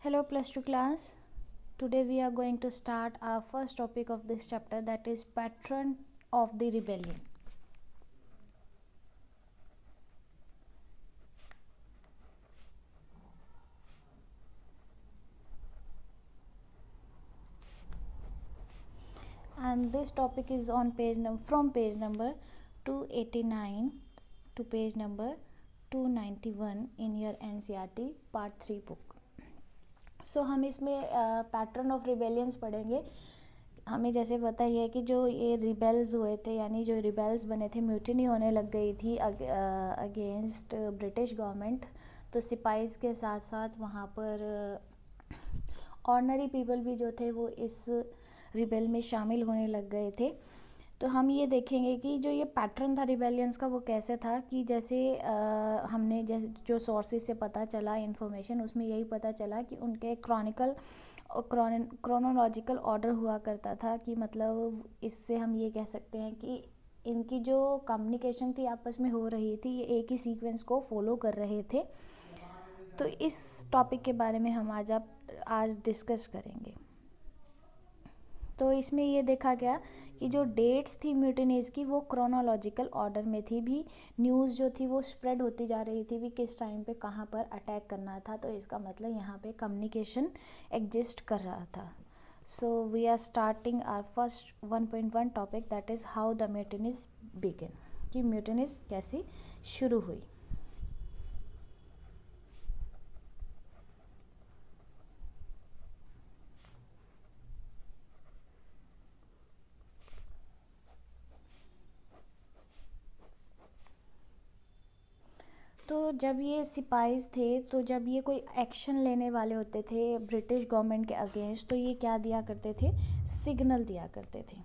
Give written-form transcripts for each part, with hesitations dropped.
Hello plus 2 class. Today we are going to start our first topic of this chapter, that is pattern of the rebellion. And this topic is on from page number 289 to page number 291 in your NCERT part 3 book. सो हम इसमें pattern of rebellions पढ़ेंगे. हमें जैसे पता ही है कि जो ये रिबेल्स हुए थे, यानी जो रिबेल्स बने थे, म्यूटिनी होने लग गई थी अगेंस्ट ब्रिटिश गवर्नमेंट. तो सिपाहीज के साथ साथ वहाँ पर ऑर्डनरी पीपल भी जो थे वो इस रिबेल में शामिल होने लग गए थे. तो हम ये देखेंगे कि जो ये पैटर्न था रिबेलियंस का वो कैसे था कि जैसे हमने जैसे जो सोर्सेज से पता चला इन्फॉर्मेशन, उसमें यही पता चला कि उनके क्रोनोलॉजिकल ऑर्डर हुआ करता था. कि मतलब इससे हम ये कह सकते हैं कि इनकी जो कम्युनिकेशन थी आपस में हो रही थी, ये एक ही सीक्वेंस को फॉलो कर रहे थे. तो इस टॉपिक के बारे में हम आज डिस्कस करेंगे. तो इसमें ये देखा गया कि जो डेट्स थी म्यूटिनीज़ की वो क्रोनोलॉजिकल ऑर्डर में थी. भी न्यूज़ जो थी वो स्प्रेड होती जा रही थी भी किस टाइम पे कहाँ पर अटैक करना था. तो इसका मतलब यहाँ पे कम्युनिकेशन एग्जिस्ट कर रहा था. So we are starting our first 1.1 topic, that is how the mutinies begin. कि म्यूटिनीज़ कैसी शुरू हुई. तो जब ये सिपाहीज थे, तो जब ये कोई एक्शन लेने वाले होते थे ब्रिटिश गवर्नमेंट के अगेंस्ट, तो ये क्या दिया करते थे, सिग्नल दिया करते थे.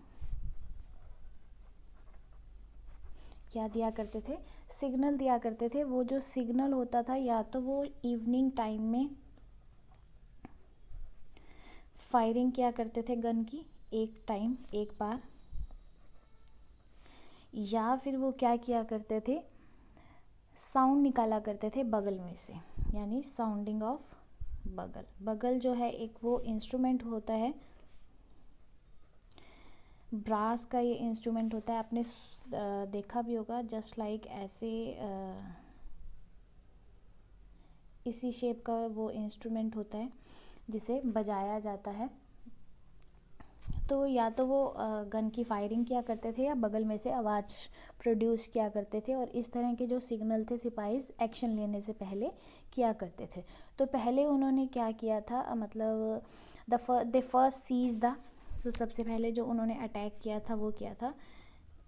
क्या दिया करते थे, सिग्नल दिया करते थे. वो जो सिग्नल होता था या तो वो इवनिंग टाइम में फायरिंग किया करते थे गन की एक बार, या फिर वो क्या किया करते थे, साउंड निकाला करते थे बगल में से, यानी साउंडिंग ऑफ बगल. बगल जो है एक वो इंस्ट्रूमेंट होता है, ब्रास का ये इंस्ट्रूमेंट होता है. आपने देखा भी होगा, जस्ट लाइक ऐसे इसी शेप का वो इंस्ट्रूमेंट होता है जिसे बजाया जाता है. तो या तो वो गन की फायरिंग किया करते थे या बगल में से आवाज़ प्रोड्यूस किया करते थे. और इस तरह के जो सिग्नल थे सिपाहीज एक्शन लेने से पहले किया करते थे. तो पहले उन्होंने क्या किया था, मतलब दे फर्स्ट सीज द. तो सबसे पहले जो उन्होंने अटैक किया था वो किया था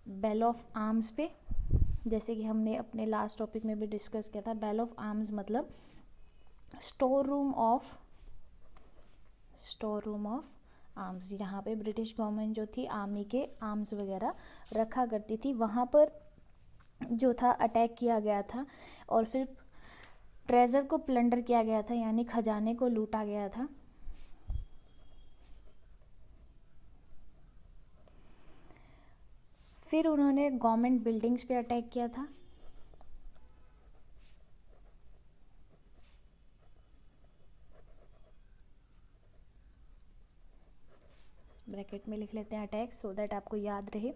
बेल ऑफ आर्म्स पे. जैसे कि हमने अपने लास्ट टॉपिक में भी डिस्कस किया था, बेल ऑफ आर्म्स मतलब स्टोर रूम ऑफ आर्म्स. यहाँ पे ब्रिटिश गवर्नमेंट जो थी आर्मी के आर्म्स वगैरह रखा करती थी, वहाँ पर जो था अटैक किया गया था. और फिर ट्रेजर को प्लंडर किया गया था, यानी खजाने को लूटा गया था. फिर उन्होंने गवर्नमेंट बिल्डिंग्स पे अटैक किया था. ब्रैकेट में लिख लेते हैं अटैक, सो दैट आपको याद रहे.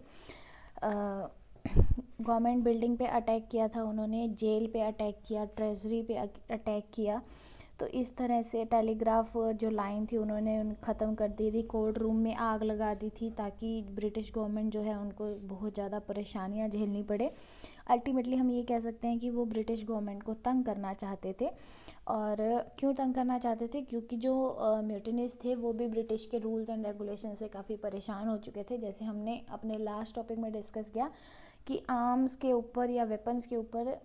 गवर्नमेंट बिल्डिंग पे अटैक किया था उन्होंने, जेल पे अटैक किया, ट्रेजरी पे अटैक किया. तो इस तरह से टेलीग्राफ जो लाइन थी उन्होंने ख़त्म कर दी थी. कोर्ट रूम में आग लगा दी थी ताकि ब्रिटिश गवर्नमेंट जो है उनको बहुत ज़्यादा परेशानियां झेलनी पड़े. अल्टीमेटली हम ये कह सकते हैं कि वो ब्रिटिश गवर्नमेंट को तंग करना चाहते थे. और क्यों तंग करना चाहते थे, क्योंकि जो म्यूटिनीज थे वो भी ब्रिटिश के रूल्स एंड रेगुलेशन से काफ़ी परेशान हो चुके थे. जैसे हमने अपने लास्ट टॉपिक में डिस्कस किया कि आर्म्स के ऊपर या वेपन्स के ऊपर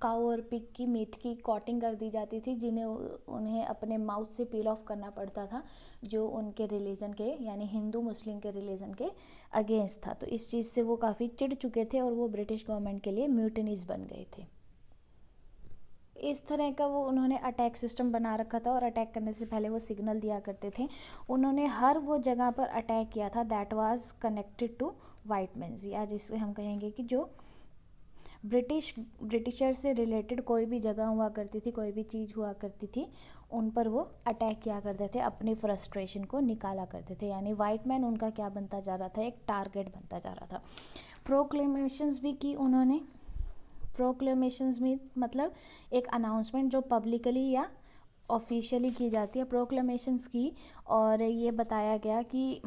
काऊ और पिग की मीट की कोटिंग कर दी जाती थी, जिन्हें उन्हें अपने माउथ से पील ऑफ करना पड़ता था, जो उनके रिलीजन के यानी हिंदू मुस्लिम के रिलीजन के अगेंस्ट था. तो इस चीज़ से वो काफ़ी चिढ़ चुके थे और वो ब्रिटिश गवर्नमेंट के लिए म्यूटिनीज बन गए थे. इस तरह का वो उन्होंने अटैक सिस्टम बना रखा था. और अटैक करने से पहले वो सिग्नल दिया करते थे. उन्होंने हर वो जगह पर अटैक किया था that was connected to white mans, या जिससे हम कहेंगे कि जो ब्रिटिशर से रिलेटेड कोई भी जगह हुआ करती थी, कोई भी चीज़ हुआ करती थी, उन पर वो अटैक किया करते थे, अपनी फ्रस्ट्रेशन को निकाला करते थे। यानी वाइट मैन उनका क्या बनता जा रहा था, एक टारगेट बनता जा रहा था। प्रोक्लेमेशंस भी की उन्होंने। प्रोक्लेमेशंस में मतलब एक अनाउंसमेंट जो पब्लिकली या ऑफिशियली की जाती है, प्रोक्लेमेशंस की, और ये बताया गया कि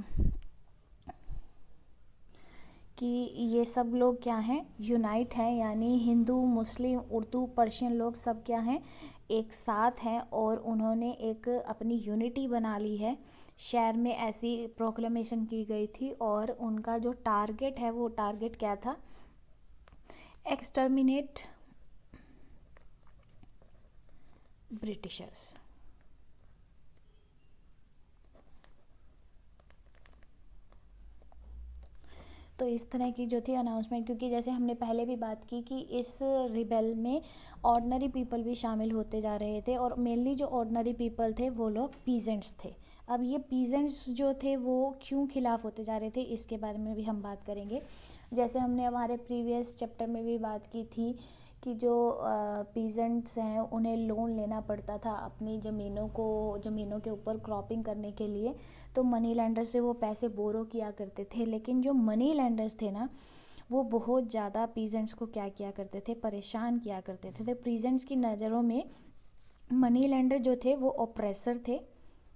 ये सब लोग क्या हैं, यूनाइट हैं, यानी हिंदू, मुस्लिम, उर्दू, पर्शियन लोग सब क्या हैं, एक साथ हैं, और उन्होंने एक अपनी यूनिटी बना ली है। शहर में ऐसी प्रोक्लेमेशन की गई थी, और उनका जो टारगेट है वो टारगेट क्या था, एक्सटर्मिनेट ब्रिटिशर्स। तो इस तरह की जो थी अनाउंसमेंट, क्योंकि जैसे हमने पहले भी बात की कि इस रिबेल में ऑर्डिनरी पीपल भी शामिल होते जा रहे थे, और मेनली जो ऑर्डिनरी पीपल थे वो लोग पीजेंट्स थे। अब ये पीजेंट्स जो थे वो क्यों खिलाफ होते जा रहे थे, इसके बारे में भी हम बात करेंगे। जैसे हमने हमारे प्रीवियस चैप्टर में भी बात की थी कि जो पीजेंट्स हैं उन्हें लोन लेना पड़ता था अपनी ज़मीनों के ऊपर क्रॉपिंग करने के लिए, तो मनी लेंडर से वो पैसे बोरो किया करते थे। लेकिन जो मनी लेंडर्स थे ना, वो बहुत ज़्यादा पीजेंट्स को क्या किया करते थे, परेशान किया करते थे। तो पीजेंट्स की नज़रों में मनी लेंडर जो थे वो ऑप्रेसर थे,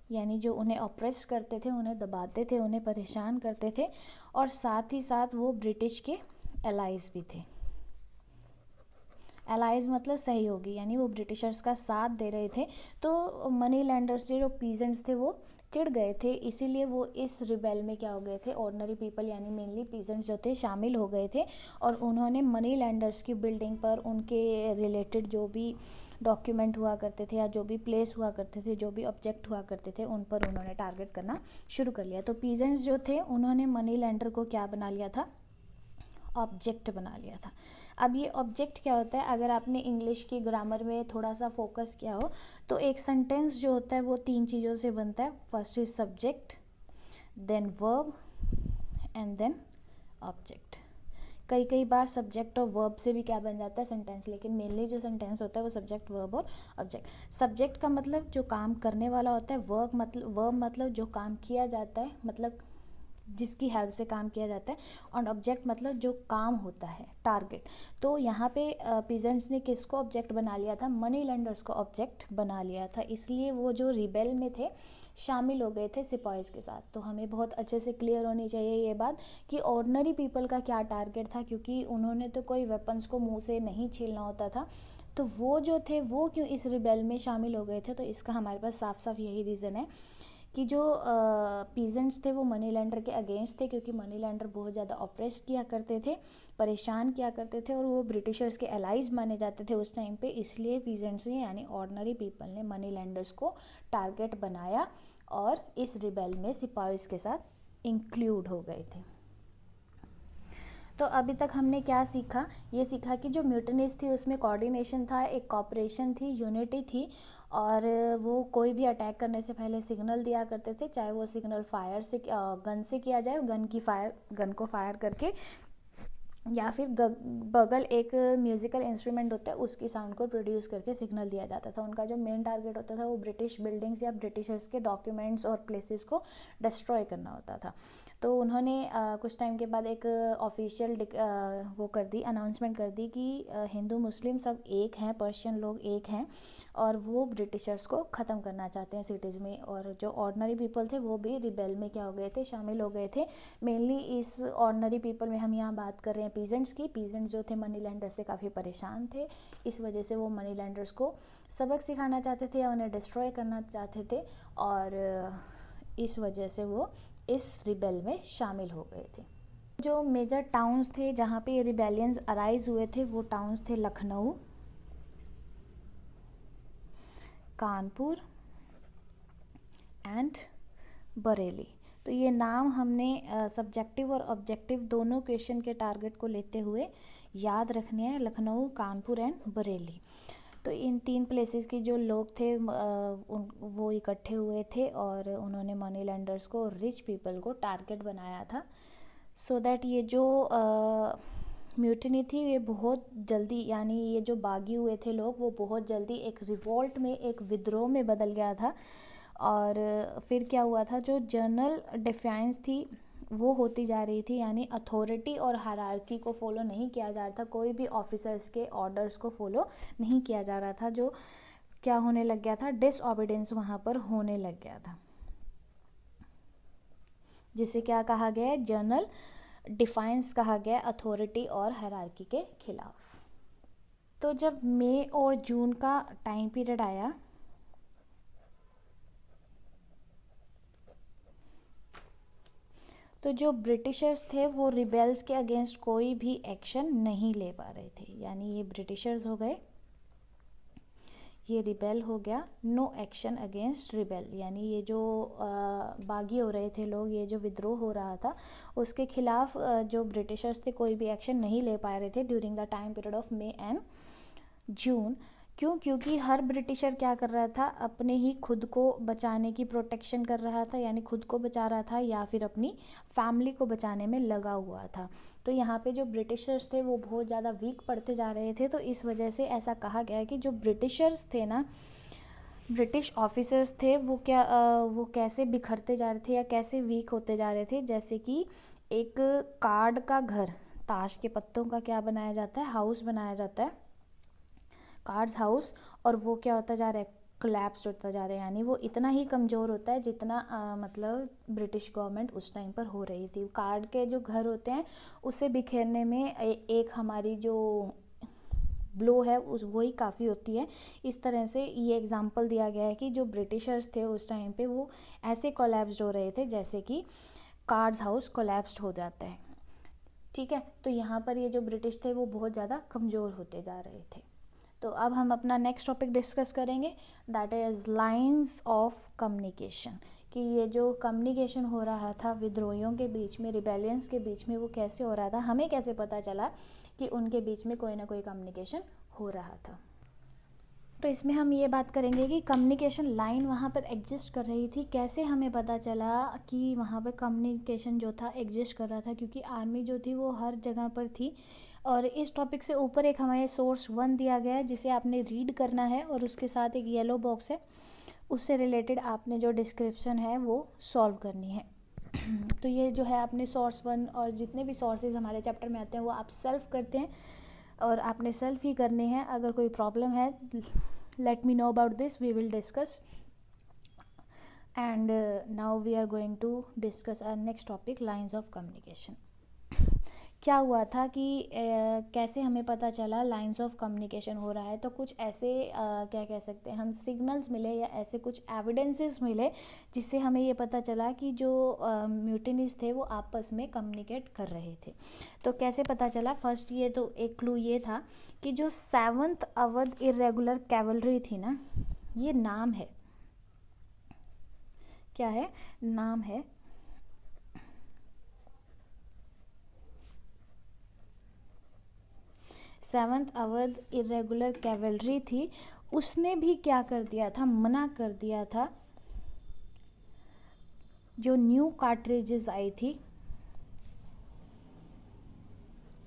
यानी जो उन्हें ऑप्रेस करते थे, उन्हें दबाते थे, उन्हें परेशान करते थे, और साथ ही साथ वो ब्रिटिश के एलाइज भी थे। एलाइज मतलब सहयोगी, यानी वो ब्रिटिशर्स का साथ दे रहे थे। तो मनी लैंडर्स जो पीजेंट्स थे वो चिढ़ गए थे, इसीलिए वो इस रिबेल में क्या हो गए थे, ऑर्डिनरी पीपल यानी मेनली पीजेंट्स जो थे शामिल हो गए थे, और उन्होंने मनी लैंडर्स की बिल्डिंग पर उनके रिलेटेड जो भी डॉक्यूमेंट हुआ करते थे, या जो भी प्लेस हुआ करते थे, जो भी ऑब्जेक्ट हुआ करते थे, उन पर उन्होंने टारगेट करना शुरू कर लिया। तो पीजेंट्स जो थे उन्होंने मनी लैंडर को क्या बना लिया था, ऑब्जेक्ट बना लिया था। अब ये ऑब्जेक्ट क्या होता है, अगर आपने इंग्लिश की ग्रामर में थोड़ा सा फोकस किया हो, तो एक सेंटेंस जो होता है वो 3 चीज़ों से बनता है। First is subject, then verb, and then object. कई बार सब्जेक्ट और वर्ब से भी क्या बन जाता है, सेंटेंस, लेकिन मेनली जो सेंटेंस होता है वो सब्जेक्ट, वर्ब और ऑब्जेक्ट। सब्जेक्ट का मतलब जो काम करने वाला होता है, वर्ब मतलब जो काम किया जाता है, मतलब जिसकी हेल्प से काम किया जाता है, और ऑब्जेक्ट मतलब जो काम होता है, टारगेट। तो यहाँ पे पीजेंट्स ने किसको ऑब्जेक्ट बना लिया था, मनी लेंडर्स को ऑब्जेक्ट बना लिया था, इसलिए वो जो रिबेल में थे शामिल हो गए थे सिपाहीज के साथ। तो हमें बहुत अच्छे से क्लियर होनी चाहिए ये बात कि ऑर्डिनरी पीपल का क्या टारगेट था, क्योंकि उन्होंने तो कोई वेपन्स को मुंह से नहीं छीलना होता था। तो वो जो थे वो क्यों इस रिबेल में शामिल हो गए थे, तो इसका हमारे पास साफ साफ यही रीज़न है कि जो पीजेंट्स थे वो मनी लैंडर के अगेंस्ट थे, क्योंकि मनी लैंडर बहुत ज़्यादा ऑप्रेस किया करते थे, परेशान किया करते थे, और वो ब्रिटिशर्स के एलाइज माने जाते थे उस टाइम पे। इसलिए पीजेंट्स ने यानी ऑर्डिनरी पीपल ने मनी लैंडर्स को टारगेट बनाया, और इस रिबेल में सिपाहीज के साथ इंक्लूड हो गए थे। तो अभी तक हमने क्या सीखा, ये सीखा कि जो म्यूटनीज थी उसमें कोऑर्डिनेशन था, एक कॉपरेशन थी, यूनिटी थी, और वो कोई भी अटैक करने से पहले सिग्नल दिया करते थे, चाहे वो सिग्नल फायर से गन से किया जाए, गन को फायर करके, या फिर बगल एक म्यूज़िकल इंस्ट्रूमेंट होता है उसकी साउंड को प्रोड्यूस करके सिग्नल दिया जाता था। उनका जो मेन टारगेट होता था वो ब्रिटिश बिल्डिंग्स या ब्रिटिशर्स के डॉक्यूमेंट्स और प्लेसेस को डिस्ट्रॉय करना होता था। तो उन्होंने कुछ टाइम के बाद एक ऑफिशियल वो कर दी, अनाउंसमेंट कर दी कि हिंदू मुस्लिम सब एक हैं, पर्शियन लोग एक हैं, और वो ब्रिटिशर्स को ख़त्म करना चाहते हैं सिटीज़ में। और जो ऑर्डिनरी पीपल थे वो भी रिबेल में क्या हो गए थे, शामिल हो गए थे। मेनली इस ऑर्डिनरी पीपल में हम यहाँ बात कर रहे हैं पीजेंट्स की। पीजेंट्स जो थे मनी लैंडर्स से काफ़ी परेशान थे, इस वजह से वो मनी लैंडर्स को सबक सिखाना चाहते थे या उन्हें डिस्ट्रॉय करना चाहते थे, और इस वजह से वो इस रिबेल में शामिल हो गए थे। जो मेजर टाउन्स थे जहाँ पे ये रिबेलियंस अराइज हुए थे वो टाउन्स थे लखनऊ, कानपुर एंड बरेली। तो ये नाम हमने सब्जेक्टिव और ऑब्जेक्टिव दोनों क्वेश्चन के टारगेट को लेते हुए याद रखने हैं, लखनऊ, कानपुर एंड बरेली। तो इन 3 प्लेसेस के जो लोग थे वो इकट्ठे हुए थे, और उन्होंने मनी लैंडर्स को, रिच पीपल को टारगेट बनाया था, सो दैट ये जो म्यूटिनी थी ये बहुत जल्दी, यानी ये जो बागी हुए थे लोग वो बहुत जल्दी एक रिवोल्ट में, एक विद्रोह में बदल गया था। और फिर क्या हुआ था, जो जनरल डिफेंस थी वो होती जा रही थी, यानी अथॉरिटी और हायरार्की को फॉलो नहीं किया जा रहा था, कोई भी ऑफिसर्स के ऑर्डर्स को फॉलो नहीं किया जा रहा था। जो क्या होने लग गया था, डिसओबीडियंस वहाँ पर होने लग गया था, जिसे क्या कहा गया है, जनरल डिफाइंस कहा गया अथॉरिटी और हायरार्की के खिलाफ। तो जब मई और जून का टाइम पीरियड आया, तो जो ब्रिटिशर्स थे वो रिबेल्स के अगेंस्ट कोई भी एक्शन नहीं ले पा रहे थे, यानी ये ब्रिटिशर्स हो गए, ये रिबेल हो गया, नो एक्शन अगेंस्ट रिबेल, यानी ये जो बागी हो रहे थे लोग, ये जो विद्रोह हो रहा था उसके खिलाफ जो ब्रिटिशर्स थे कोई भी एक्शन नहीं ले पा रहे थे during the time period of May and June. क्यों? क्योंकि हर ब्रिटिशर क्या कर रहा था, अपने ही खुद को बचाने की प्रोटेक्शन कर रहा था, यानी खुद को बचा रहा था या फिर अपनी फैमिली को बचाने में लगा हुआ था। तो यहाँ पे जो ब्रिटिशर्स थे वो बहुत ज़्यादा वीक पड़ते जा रहे थे, तो इस वजह से ऐसा कहा गया है कि जो ब्रिटिशर्स थे ना, ब्रिटिश ऑफिसर्स थे वो कैसे बिखरते जा रहे थे या कैसे वीक होते जा रहे थे। जैसे कि एक कार्ड का घर, ताश के पत्तों का क्या बनाया जाता है, हाउस बनाया जाता है, कार्ड्स हाउस, और वो क्या होता जा रहा है, कोलैप्स होता जा रहा है, यानी वो इतना ही कमज़ोर होता है जितना मतलब ब्रिटिश गवर्नमेंट उस टाइम पर हो रही थी। कार्ड के जो घर होते हैं उसे बिखेरने में एक हमारी जो ब्लो है उस वही काफ़ी होती है। इस तरह से ये एग्जांपल दिया गया है कि जो ब्रिटिशर्स थे उस टाइम पे वो ऐसे कोलैप्स हो रहे थे जैसे कि कार्ड्स हाउस कोलैप्स्ड हो जाता है। ठीक है, तो यहाँ पर ये जो ब्रिटिश थे वो बहुत ज़्यादा कमज़ोर होते जा रहे थे। तो अब हम अपना नेक्स्ट टॉपिक डिस्कस करेंगे, that is lines of communication, कि ये जो कम्युनिकेशन हो रहा था विद्रोहियों के बीच में, रिबेलियंस के बीच में, वो कैसे हो रहा था, हमें कैसे पता चला कि उनके बीच में कोई ना कोई कम्युनिकेशन हो रहा था। तो इसमें हम ये बात करेंगे कि कम्युनिकेशन लाइन वहाँ पर एग्जिस्ट कर रही थी, कैसे हमें पता चला कि वहाँ पर कम्युनिकेशन जो था एग्जिस्ट कर रहा था, क्योंकि आर्मी जो थी वो हर जगह पर थी। और इस टॉपिक से ऊपर एक हमें सोर्स 1 दिया गया है जिसे आपने रीड करना है, और उसके साथ एक येलो बॉक्स है, उससे रिलेटेड आपने जो डिस्क्रिप्शन है वो सॉल्व करनी है। तो ये जो है आपने सोर्स 1 और जितने भी सोर्सेज हमारे चैप्टर में आते हैं वो आप सेल्फ करते हैं, और आपने सेल्फ ही करने हैं। अगर कोई प्रॉब्लम है, let me know about this, we will discuss. And now we are going to discuss our next topic, lines of communication. क्या हुआ था कि कैसे हमें पता चला लाइंस ऑफ कम्युनिकेशन हो रहा है, तो कुछ ऐसे क्या कह सकते हैं हम, सिग्नल्स मिले या ऐसे कुछ एविडेंसेस मिले जिससे हमें ये पता चला कि जो म्यूटिनीज थे वो आपस में कम्युनिकेट कर रहे थे। तो कैसे पता चला, फर्स्ट ये तो एक क्लू ये था कि जो 7th अवध इरेगुलर कैवलरी थी ना, ये नाम है, क्या है, नाम है। 7th अवध इरेगुलर कैवलरी थी, उसने भी क्या कर दिया था, मना कर दिया था जो न्यू कार्ट्रिजेस आई थी।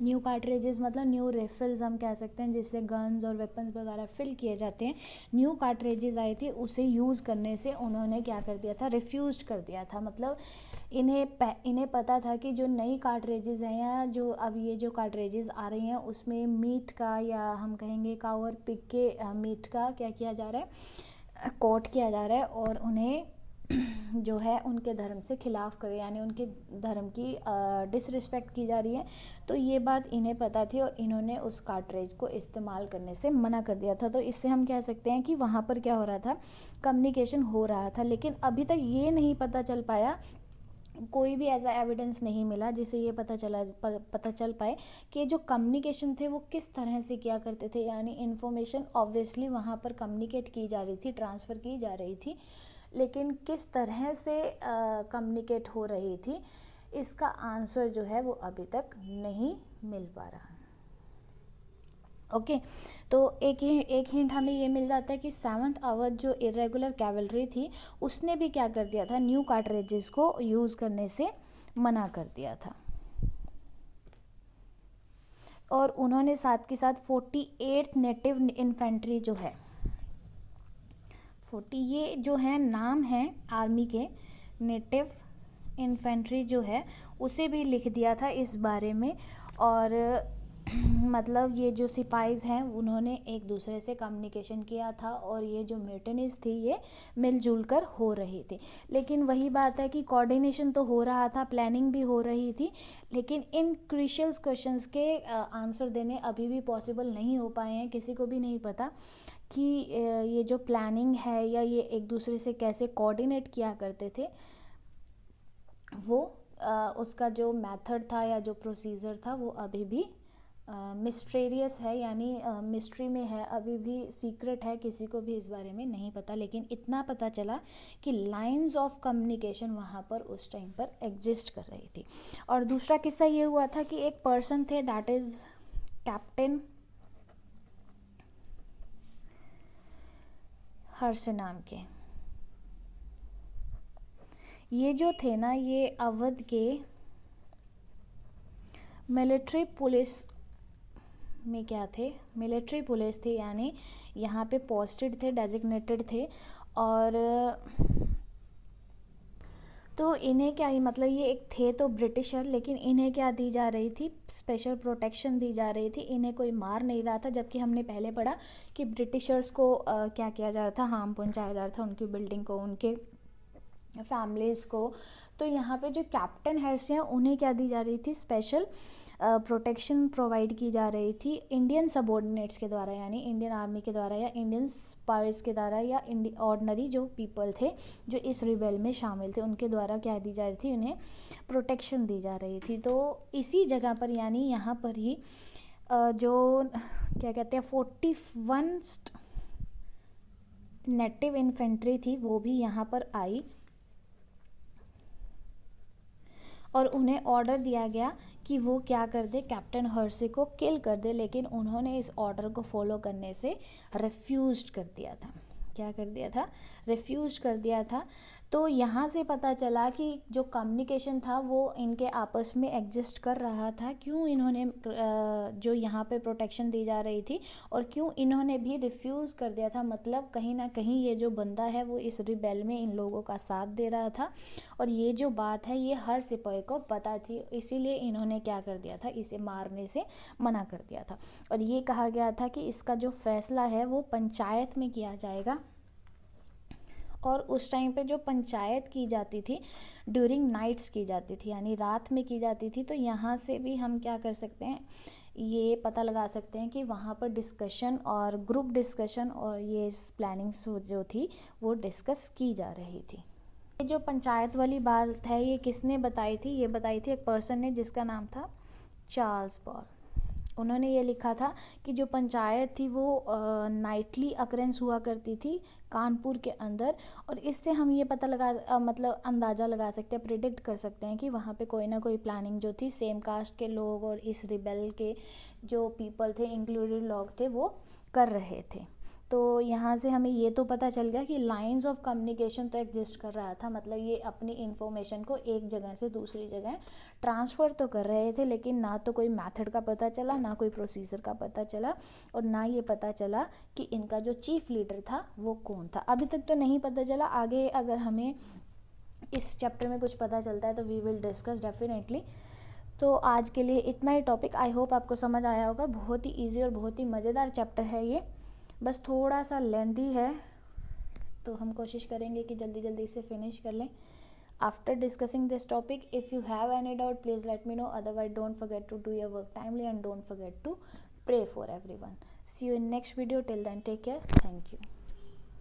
न्यू कार्ट्रिजेस मतलब न्यू रेफल्स हम कह सकते हैं, जिससे गन्स और वेपन्स वगैरह फिल किए जाते हैं। न्यू कार्ट्रिजेस आई थी, उसे यूज़ करने से उन्होंने क्या कर दिया था, रिफ्यूज कर दिया था। मतलब इन्हें पता था कि जो नई कार्ट्रिजेस हैं या जो अब ये जो कार्ट्रिजेस आ रही हैं उसमें मीट का, या हम कहेंगे काऊ और पिग के मीट का क्या किया जा रहा है, कोट किया जा रहा है, और उन्हें जो है उनके धर्म से खिलाफ करे, यानी उनके धर्म की डिसरिस्पेक्ट की जा रही है। तो ये बात इन्हें पता थी और इन्होंने उस कार्ट्रिज को इस्तेमाल करने से मना कर दिया था। तो इससे हम कह सकते हैं कि वहाँ पर क्या हो रहा था, कम्युनिकेशन हो रहा था। लेकिन अभी तक ये नहीं पता चल पाया, कोई भी ऐसा एविडेंस नहीं मिला जिससे ये पता चल पाए कि जो कम्युनिकेशन थे वो किस तरह से किया करते थे। यानी इन्फॉर्मेशन ऑब्वियसली वहाँ पर कम्युनिकेट की जा रही थी, ट्रांसफ़र की जा रही थी, लेकिन किस तरह से कम्युनिकेट हो रही थी, इसका आंसर जो है वो अभी तक नहीं मिल पा रहा। ओके, तो एक हिंट हमें ये मिल जाता है कि 7th अवध जो इरेगुलर कैवलरी थी उसने भी क्या कर दिया था, न्यू कार्ट्रिजेस को यूज़ करने से मना कर दिया था। और उन्होंने साथ के साथ 48 नेटिव इन्फेंट्री जो है 40 ये जो है नाम है आर्मी के, नेटिव इन्फेंट्री जो है उसे भी लिख दिया था इस बारे में। और मतलब ये जो सिपाहीज़ हैं उन्होंने एक दूसरे से कम्युनिकेशन किया था और ये जो म्यूटनीज थी ये मिलजुल कर हो रही थी। लेकिन वही बात है कि कोऑर्डिनेशन तो हो रहा था, प्लानिंग भी हो रही थी, लेकिन इन क्रूशियल क्वेश्चंस के आंसर देने अभी भी पॉसिबल नहीं हो पाए हैं। किसी को भी नहीं पता कि ये जो प्लानिंग है या ये एक दूसरे से कैसे कोऑर्डिनेट किया करते थे, वो उसका जो मेथड था या जो प्रोसीजर था वो अभी भी मिस्टीरियस है, यानी मिस्ट्री में है, अभी भी सीक्रेट है, किसी को भी इस बारे में नहीं पता। लेकिन इतना पता चला कि लाइंस ऑफ कम्युनिकेशन वहाँ पर उस टाइम पर एग्जिस्ट कर रही थी। और दूसरा किस्सा ये हुआ था कि एक पर्सन थे, दैट इज़ कैप्टन हर्ष नाम के। ये जो थे ना, ये अवध के मिलिट्री पुलिस में क्या थे, मिलिट्री पुलिस थे, यानी यहाँ पे पोस्टेड थे, डेजिग्नेटेड थे। और तो इन्हें क्या ही मतलब, ये एक थे तो ब्रिटिशर, लेकिन इन्हें क्या दी जा रही थी, स्पेशल प्रोटेक्शन दी जा रही थी। इन्हें कोई मार नहीं रहा था, जबकि हमने पहले पढ़ा कि ब्रिटिशर्स को क्या किया जा रहा था, हार्म पहुंचाया जा रहा था, उनकी बिल्डिंग को, उनके फैमिलीज़ को। तो यहाँ पे जो कैप्टन हेड्स हैं उन्हें क्या दी जा रही थी, स्पेशल प्रोटेक्शन प्रोवाइड की जा रही थी इंडियन सबॉर्डिनेट्स के द्वारा, यानी इंडियन आर्मी के द्वारा या इंडियन स्पाइस के द्वारा या ऑर्डिनरी जो पीपल थे जो इस रिबेल में शामिल थे उनके द्वारा क्या दी जा रही थी, उन्हें प्रोटेक्शन दी जा रही थी। तो इसी जगह पर यानी यहाँ पर ही जो क्या कहते हैं 41 नेटिव इन्फेंट्री थी वो भी यहाँ पर आई और उन्हें ऑर्डर दिया गया कि वो क्या कर दे, कैप्टन हर्षी को किल कर दे। लेकिन उन्होंने इस ऑर्डर को फॉलो करने से रिफ्यूज कर दिया था। क्या कर दिया था, रिफ्यूज कर दिया था। तो यहाँ से पता चला कि जो कम्युनिकेशन था वो इनके आपस में एग्जिस्ट कर रहा था। क्यों इन्होंने जो यहाँ पे प्रोटेक्शन दी जा रही थी और क्यों इन्होंने भी रिफ्यूज़ कर दिया था, मतलब कहीं ना कहीं ये जो बंदा है वो इस रिबेल में इन लोगों का साथ दे रहा था और ये जो बात है ये हर सिपाही को पता थी, इसीलिए इन्होंने क्या कर दिया था, इसे मारने से मना कर दिया था। और ये कहा गया था कि इसका जो फैसला है वो पंचायत में किया जाएगा। और उस टाइम पे जो पंचायत की जाती थी ड्यूरिंग नाइट्स की जाती थी, यानी रात में की जाती थी। तो यहाँ से भी हम क्या कर सकते हैं, ये पता लगा सकते हैं कि वहाँ पर डिस्कशन और ग्रुप डिस्कशन और ये प्लानिंग्स जो थी वो डिस्कस की जा रही थी। ये जो पंचायत वाली बात है ये किसने बताई थी, ये बताई थी एक पर्सन ने जिसका नाम था चार्ल्स बॉल। उन्होंने ये लिखा था कि जो पंचायत थी वो नाइटली अकरेंस हुआ करती थी कानपुर के अंदर, और इससे हम ये पता लगा मतलब अंदाज़ा लगा सकते हैं, प्रिडिक्ट कर सकते हैं कि वहाँ पे कोई ना कोई प्लानिंग जो थी सेम कास्ट के लोग और इस रिबेल के जो पीपल थे, इंक्लूडेड लोग थे, वो कर रहे थे। तो यहाँ से हमें ये तो पता चल गया कि लाइंस ऑफ कम्युनिकेशन तो एग्जिस्ट कर रहा था, मतलब ये अपनी इन्फॉर्मेशन को एक जगह से दूसरी जगह ट्रांसफ़र तो कर रहे थे, लेकिन ना तो कोई मेथड का पता चला, ना कोई प्रोसीजर का पता चला, और ना ये पता चला कि इनका जो चीफ लीडर था वो कौन था। अभी तक तो नहीं पता चला, आगे अगर हमें इस चैप्टर में कुछ पता चलता है तो वी विल डिस्कस डेफिनेटली। तो आज के लिए इतना ही टॉपिक, आई होप आपको समझ आया होगा। बहुत ही ईजी और बहुत ही मज़ेदार चैप्टर है ये, बस थोड़ा सा लेंथी है, तो हम कोशिश करेंगे कि जल्दी जल्दी इसे फिनिश कर लें। After discussing this topic, if you have any doubt please let me know, otherwise don't forget to do your work timely and don't forget to pray for everyone. See you in next video, till then take care, thank you.